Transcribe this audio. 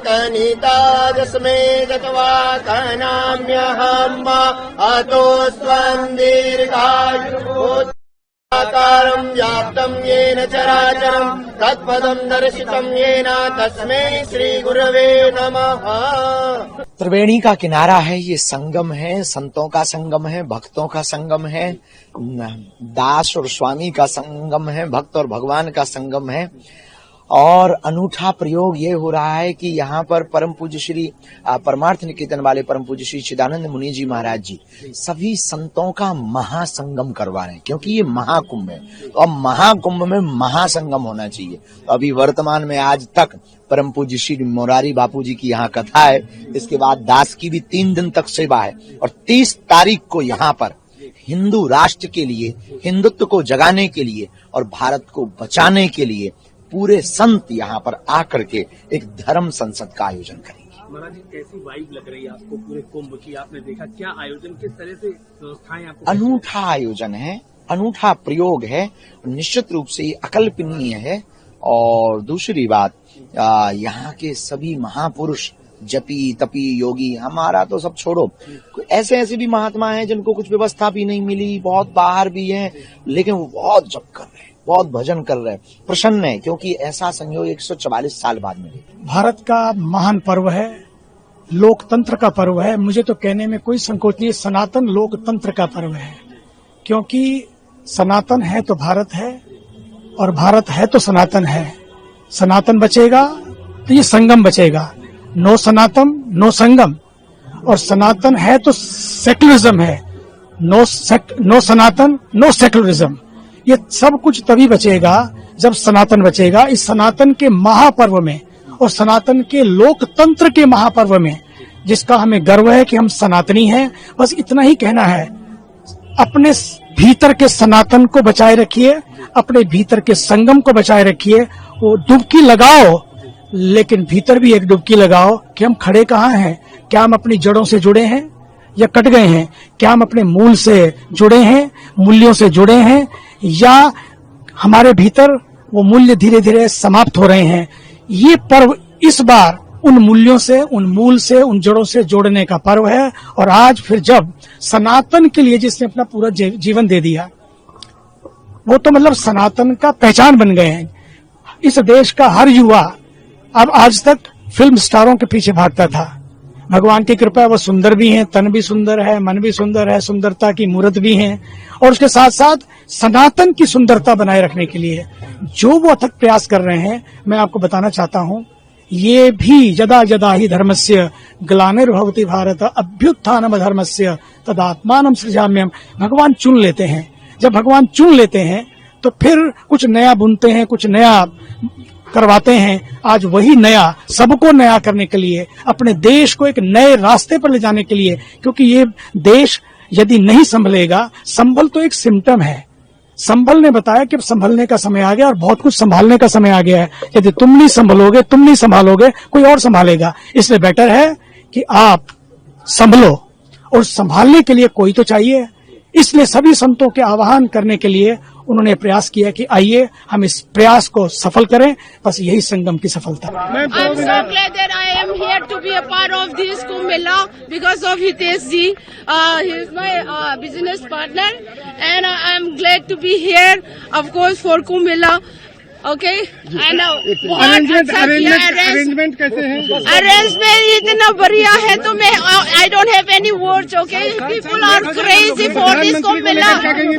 लोकदेकनितादस्मे गत्वा कनाम्यहम् अतो स्वं दीर्घायुः आकारं व्याप्तं येन चराचरं तत्पदं दर्शितं येन तस्मै श्री गुरवे नमः। त्रिवेणी का किनारा है, ये संगम है, संतों का संगम है, भक्तों का संगम है, दास और स्वामी का संगम है, भक्त और भगवान का संगम है। और अनूठा प्रयोग ये हो रहा है कि यहाँ पर परम पूज्य श्री परमार्थ निकेतन वाले परम पूज्य श्री चिदानंद मुनि जी महाराज जी सभी संतों का महासंगम करवा रहे हैं, क्योंकि ये महाकुंभ है और महाकुंभ में महासंगम होना चाहिए। तो अभी वर्तमान में आज तक परम पूज्य श्री मोरारी बापू जी की यहाँ कथा है, इसके बाद दास की भी 3 दिन तक सेवा है और 30 तारीख को यहाँ पर हिंदू राष्ट्र के लिए, हिंदुत्व को जगाने के लिए और भारत को बचाने के लिए पूरे संत यहाँ पर आकर के एक धर्म संसद का आयोजन करेंगे। महाराज जी, कैसी वाइब लग रही है आपको पूरे कुंभ की? आपने देखा क्या आयोजन, किस तरह से व्यवस्थाएं आपको? अनूठा आयोजन है, अनूठा प्रयोग है, निश्चित रूप से अकल्पनीय है। और दूसरी बात, यहाँ के सभी महापुरुष जपी तपी योगी, हमारा तो सब छोड़ो, ऐसे ऐसे भी महात्मा हैं जिनको कुछ व्यवस्था भी नहीं मिली, बहुत बाहर भी हैं, लेकिन वो बहुत जप कर रहे हैं, बहुत भजन कर रहे हैं, प्रसन्न है, क्योंकि ऐसा संयोग 144 साल बाद में। भारत का महान पर्व है, लोकतंत्र का पर्व है। मुझे तो कहने में कोई संकोच नहीं, सनातन लोकतंत्र का पर्व है, क्योंकि सनातन है तो भारत है और भारत है तो सनातन है। सनातन बचेगा तो ये संगम बचेगा। नो सनातन नो संगम, और सनातन है तो सेक्युलरिज्म है। नो सनातन नो सेक्युलरिज्म। ये सब कुछ तभी बचेगा जब सनातन बचेगा। इस सनातन के महापर्व में और सनातन के लोकतंत्र के महापर्व में, जिसका हमें गर्व है कि हम सनातनी हैं, बस इतना ही कहना है। अपने भीतर के सनातन को बचाए रखिए, अपने भीतर के संगम को बचाए रखिए। वो डुबकी लगाओ, लेकिन भीतर भी एक डुबकी लगाओ कि हम खड़े कहाँ हैं। क्या हम अपनी जड़ों से जुड़े हैं या कट गए हैं? क्या हम अपने मूल से जुड़े हैं, मूल्यों से जुड़े हैं, या हमारे भीतर वो मूल्य धीरे धीरे समाप्त हो रहे हैं? ये पर्व इस बार उन मूल्यों से, उन मूल से, उन जड़ों से जोड़ने का पर्व है। और आज फिर जब सनातन के लिए जिसने अपना पूरा जीवन दे दिया, वो तो मतलब सनातन का पहचान बन गए हैं। इस देश का हर युवा अब आज तक फिल्म स्टारों के पीछे भागता था। भगवान की कृपा है, वो सुंदर भी हैं, तन भी सुंदर है, मन भी सुंदर है, सुंदरता की मूर्त भी हैं, और उसके साथ साथ सनातन की सुंदरता बनाए रखने के लिए जो वो अथक प्रयास कर रहे हैं, मैं आपको बताना चाहता हूं, ये भी यदा यदा ही धर्मस्य ग्लानिर्भवति भारत अभ्युत्थानम धर्मस्य तदात्मानं सृजाम्यहम्। भगवान चुन लेते हैं। जब भगवान चुन लेते हैं तो फिर कुछ नया बुनते हैं, कुछ नया करवाते हैं। आज वही नया, सबको नया करने के लिए, अपने देश को एक नए रास्ते पर ले जाने के लिए, क्योंकि ये देश यदि नहीं संभलेगा, संभल तो एक सिम्टम है। संभल ने बताया कि संभलने का समय आ गया और बहुत कुछ संभालने का समय आ गया है। यदि तुम नहीं संभलोगे, तुम नहीं संभालोगे, कोई और संभालेगा। इसलिए बेटर है कि आप संभलो, और संभालने के लिए कोई तो चाहिए। इसलिए सभी संतों के आह्वान करने के लिए उन्होंने प्रयास किया कि आइए हम इस प्रयास को सफल करें। बस यही संगम की सफलता। I'm so glad that I am here to be a part of this Kumbh Mela because of Hitesh ji. He is my business partner, and I'm glad to be here, of course, for Kumbh Mela. Okay, and arrangement कैसे है? Arrangement इतना बढ़िया है तो मैं I don't have any words. Okay, people are crazy for this Kumbh Mela.